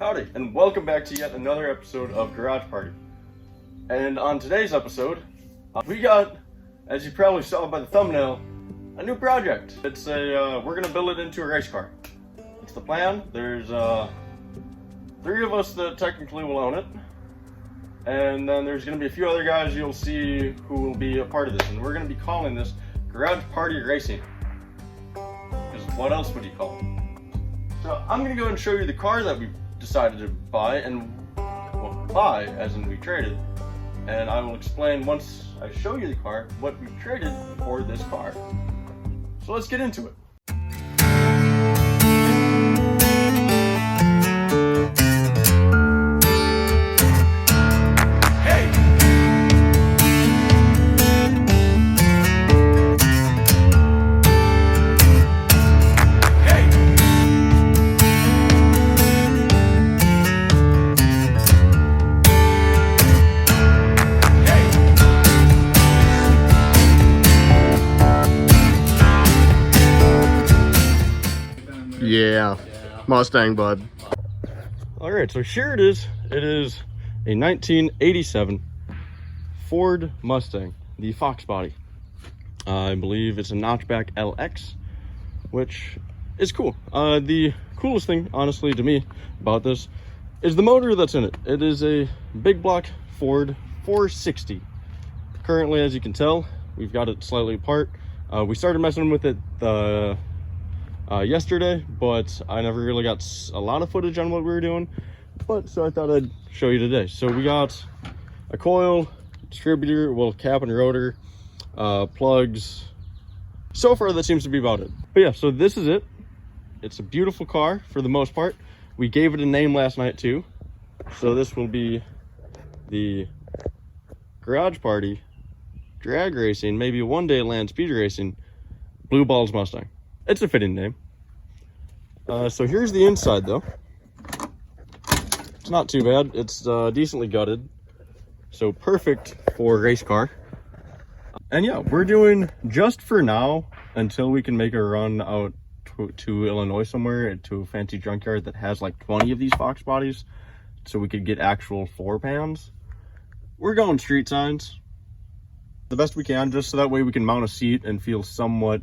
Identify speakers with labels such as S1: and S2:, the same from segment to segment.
S1: Howdy, and welcome back to yet another episode of Garage Party. And on today's episode, we got, as you probably saw by the thumbnail, a new project. It's we're gonna build it into a race car. It's the plan. There's 3 of us that technically will own it. And then there's gonna be a few other guys you'll see who will be a part of this. And we're gonna be calling this Garage Party Racing. Because what else would you call it? So I'm gonna go and show you the car that we decided to buy, and well, buy as in we traded, and I will explain once I show you the car what we traded for this car. So let's get into it.
S2: Yeah, Mustang, bud.
S1: Alright, so here it is. It is a 1987 Ford Mustang, the Fox body. I believe it's a notchback LX, which is cool. The coolest thing, honestly, to me about this is the motor that's in it. It is a big block Ford 460. Currently, as you can tell, we've got it slightly apart. We started messing with it yesterday, but I never really got a lot of footage on what we were doing, so I thought I'd show you today. So we got a coil, distributor, well, cap and rotor, plugs. So far that seems to be about it. But yeah, so this is it. It's a beautiful car for the most part. We gave it a name last night too, so this will be the Garage Party Drag Racing, maybe one day land speed racing, Blue Balls Mustang. It's a fitting name. So here's the inside though. It's not too bad. It's decently gutted. So perfect for a race car. And yeah, we're doing, just for now, until we can make a run out to Illinois somewhere, to a fancy junkyard that has like 20 of these Fox bodies, so we could get actual 4-pans. We're going street signs the best we can, just so that way we can mount a seat and feel somewhat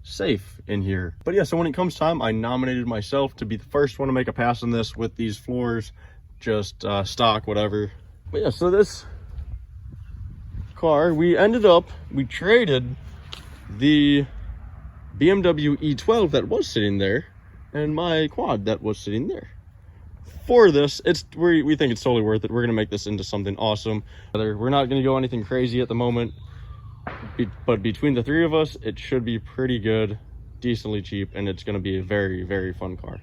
S1: safe in here. But yeah, so when it comes time, I nominated myself to be the first one to make a pass on this with these floors, just stock, whatever. But yeah, so this car, we traded the BMW E12 that was sitting there and my quad that was sitting there for this. We think it's totally worth it. We're gonna make this into something awesome. We're not gonna go anything crazy at the moment, but between the 3 of us, it should be pretty good, decently cheap, and it's going to be a very, very fun car.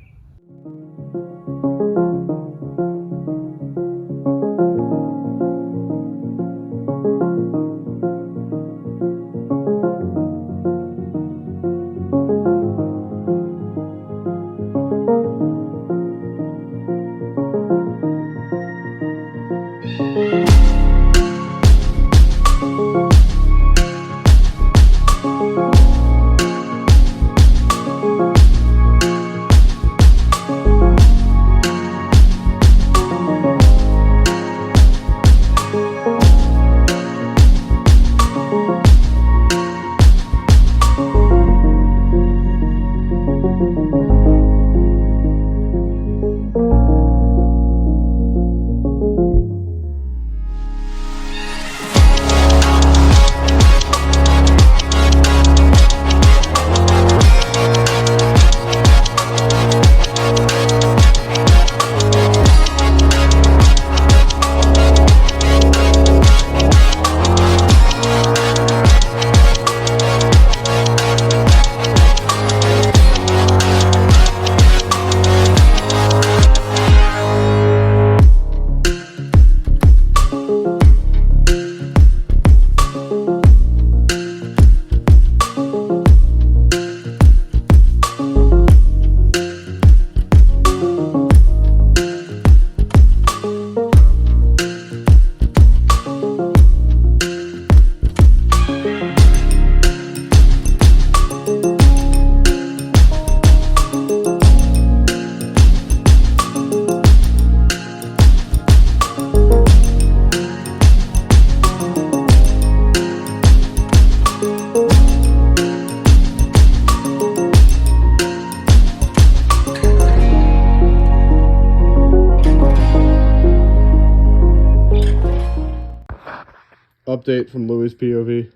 S2: update from Louis' POV.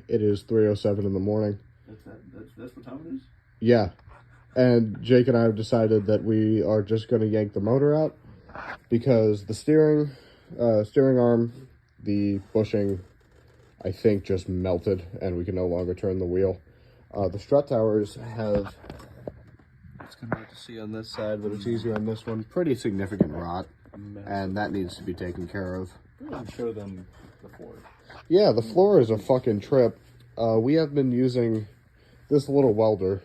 S2: It is 3:07 in the morning.
S1: That's what time it is?
S2: Yeah. And Jake and I have decided that we are just going to yank the motor out because the steering arm, the bushing, I think just melted and we can no longer turn the wheel. The strut towers have, it's kind of hard to see on this side, but it's easier on this one, pretty significant rot. And that needs to be taken care of.
S1: Show them the floor.
S2: Yeah, the floor is a fucking trip. We have been using this little welder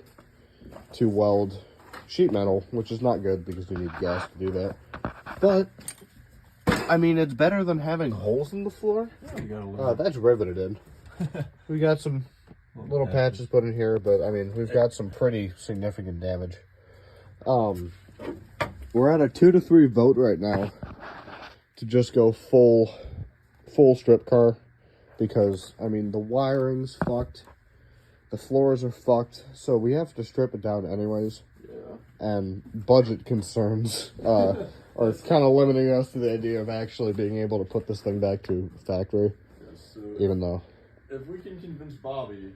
S2: to weld sheet metal, which is not good because you need gas to do that. But, I mean, it's better than having holes in the floor. Yeah, that's riveted in. We got some little patches put in here, but, I mean, we've got some pretty significant damage. We're at a 2 to 3 vote right now to just go full strip car because, I mean, the wiring's fucked, the floors are fucked, so we have to strip it down anyways. Yeah. And budget concerns are kind of limiting us to the idea of actually being able to put this thing back to factory.
S1: Yes, so
S2: even though
S1: if we can convince Bobby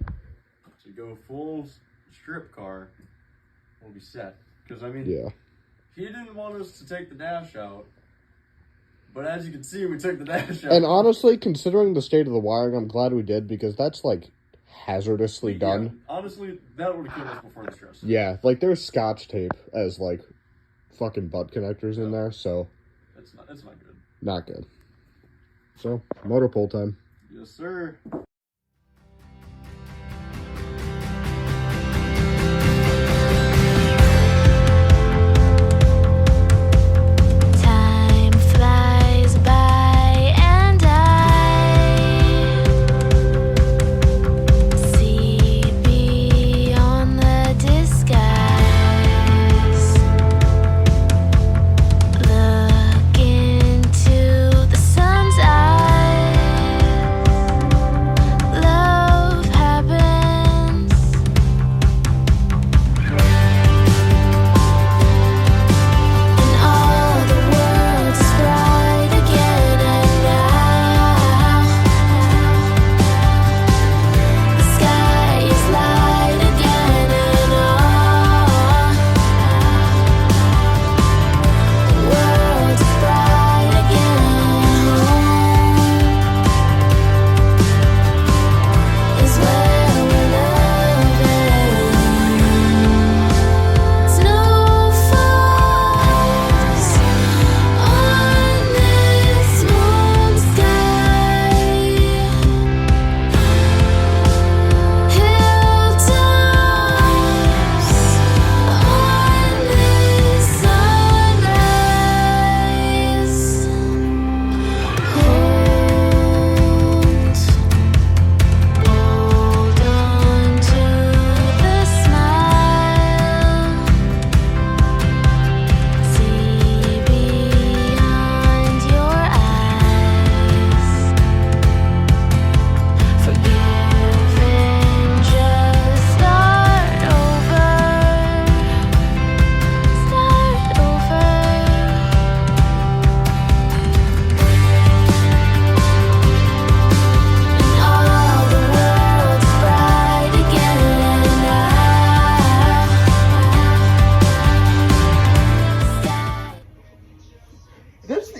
S1: to go full strip car, we'll be set. Because, I mean,
S2: yeah.
S1: He didn't want us to take the dash out, but as you can see, we took the dash out.
S2: And honestly, considering the state of the wiring, I'm glad we did, because that's, like, hazardously done.
S1: Yeah, honestly, that would have killed us before the stress.
S2: Yeah, like, there's scotch tape as, like, fucking butt connectors in there, so...
S1: It's not good.
S2: Not good. So, motor pull time.
S1: Yes, sir.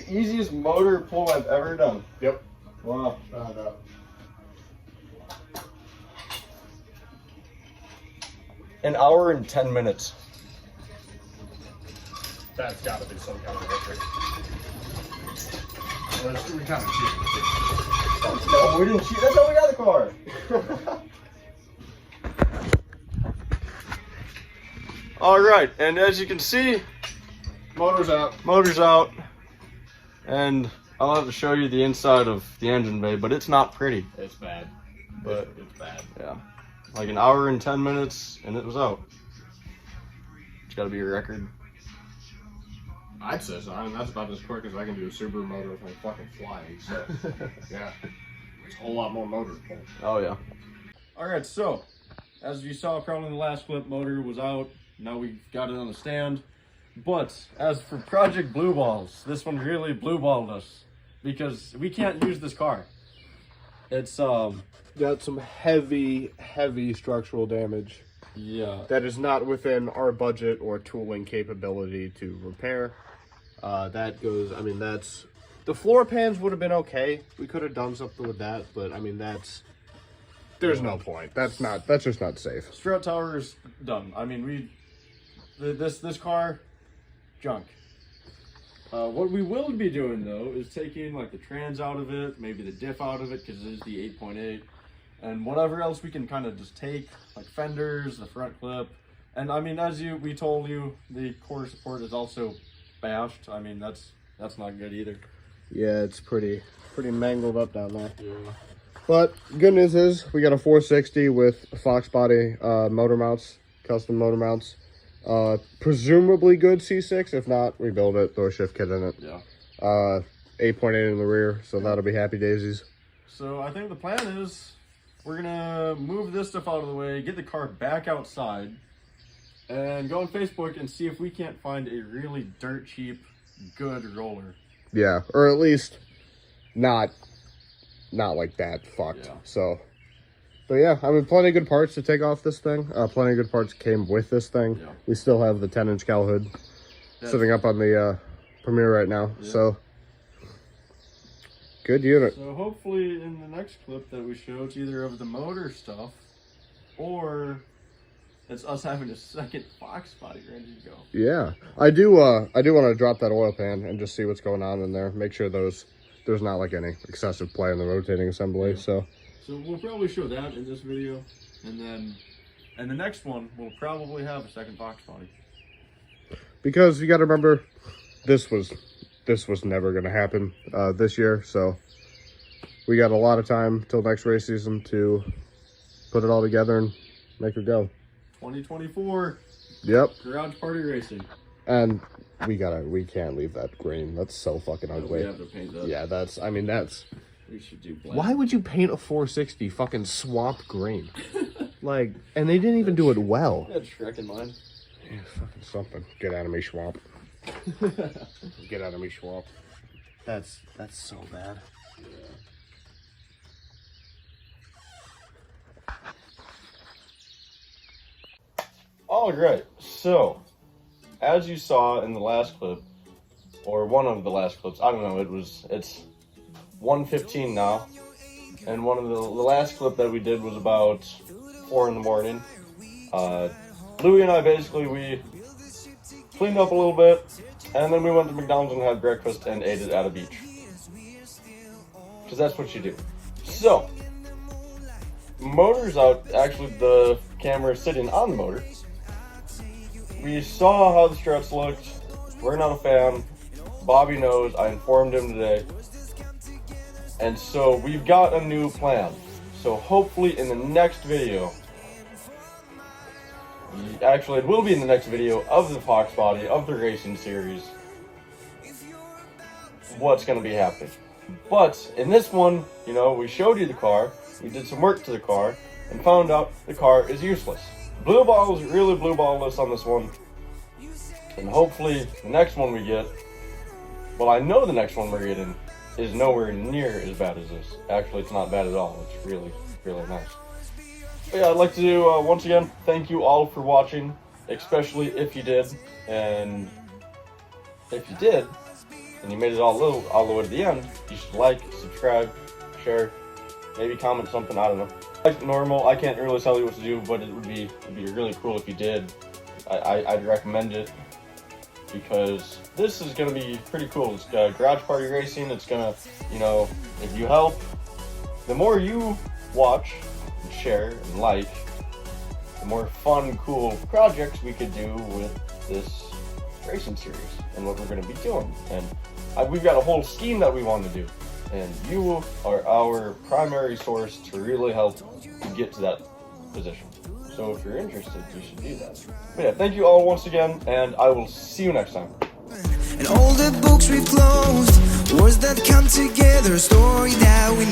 S1: Easiest motor pull I've ever done.
S2: Yep.
S1: Wow. An hour and 10 minutes.
S2: That's gotta be some kind of record. We kind of cheated.
S1: No, we didn't cheat. That's how we got the car. All right, and as you can see,
S2: motor's out.
S1: Motor's out. And I'll have to show you the inside of the engine bay, but it's not pretty.
S2: It's bad.
S1: But
S2: it's bad.
S1: Yeah. Like an hour and 10 minutes and it was out. It's gotta be a record.
S2: I'd say so. I mean, that's about as quick as I can do a Subaru motor with my fucking flying. So, yeah. It's a whole lot more motor pull.
S1: Oh, yeah. Alright, so, as you saw probably in the last clip, motor was out. Now we got it on the stand. But as for Project Blue Balls, this one really blue balled us because we can't use this car. It's
S2: got some heavy structural damage.
S1: Yeah.
S2: That is not within our budget or tooling capability to repair. That goes, I mean, that's, the floor pans would have been okay. We could have done something with that, but I mean, there's no point. That's just not safe.
S1: Strut tower's done. I mean, this car, junk. What we will be doing though is taking like the trans out of it, maybe the diff out of it because it is the 8.8, and whatever else we can kind of just take, like fenders, the front clip, and I mean, as we told you, the core support is also bashed. I mean, that's not good either.
S2: Yeah, it's pretty mangled up down there.
S1: Yeah.
S2: But good news is we got a 460 with Fox body motor mounts, custom motor mounts. Presumably good C6. If not, we build it, throw a shift kit in it.
S1: Yeah.
S2: 8.8 in the rear, so that'll be happy daisies.
S1: So I think the plan is we're gonna move this stuff out of the way, get the car back outside, and go on Facebook and see if we can't find a really dirt cheap, good roller.
S2: Yeah, or at least not like that fucked.
S1: Yeah.
S2: So, but yeah, I mean, plenty of good parts to take off this thing. Plenty of good parts came with this thing. Yeah. We still have the 10-inch cowl hood sitting up on the Premier right now. Yeah. So, good unit.
S1: So hopefully in the next clip that we show, it's either of the motor stuff or it's us having a second Fox body ready to go.
S2: Yeah, I do want to drop that oil pan and just see what's going on in there. Make sure there's not like any excessive play in the rotating assembly. Yeah. So
S1: we'll probably show that in this video, and then in the next one we'll probably have a second Fox body.
S2: Because you got to remember, this was never going to happen this year. So we got a lot of time till next race season to put it all together and make it go.
S1: 2024.
S2: Yep.
S1: Garage party racing.
S2: And we can't leave that green. That's so fucking ugly.
S1: We have to paint that.
S2: Yeah,
S1: We should do black.
S2: Why would you paint a 460 fucking swamp green? Like, and they didn't even do it well.
S1: I had Shrek in mind.
S2: Yeah, fucking something. Get out of me, swamp. Get out of me, swamp. That's so bad.
S1: All right, so as you saw in the last clip, or one of the last clips, I don't know, it's 1:15 now, and one of the last clip that we did was about 4 in the morning. Louie and I basically, we cleaned up a little bit, and then we went to McDonald's and had breakfast and ate it at a beach. Because that's what you do. So, motor's out, actually the camera is sitting on the motor. We saw how the struts looked. We're not a fan. Bobby knows. I informed him today. And so we've got a new plan. So hopefully in the next video, actually it will be in the next video of the Fox body, of the racing series, what's going to be happening. But in this one, you know, we showed you the car, we did some work to the car, and found out the car is useless. Blue ball is really blue ball-less on this one. And hopefully the next one we get, well, I know the next one we're getting is nowhere near as bad as this. Actually, it's not bad at all. It's really, really nice. But yeah, I'd like to, once again, thank you all for watching, especially if you did. And if you did, and you made it all the way to the end, you should like, subscribe, share, maybe comment something, I don't know. Like normal, I can't really tell you what to do, but it'd be really cool if you did. I'd recommend it, because this is going to be pretty cool. It's garage party racing. It's going to, you know, if you help, the more you watch and share and like, the more fun, cool projects we could do with this racing series and what we're going to be doing. And we've got a whole scheme that we want to do. And you are our primary source to really help to get to that position. So if you're interested, you should do that. But yeah, thank you all once again, and I will see you next time.
S3: And all the books we've closed, words that come together, story that we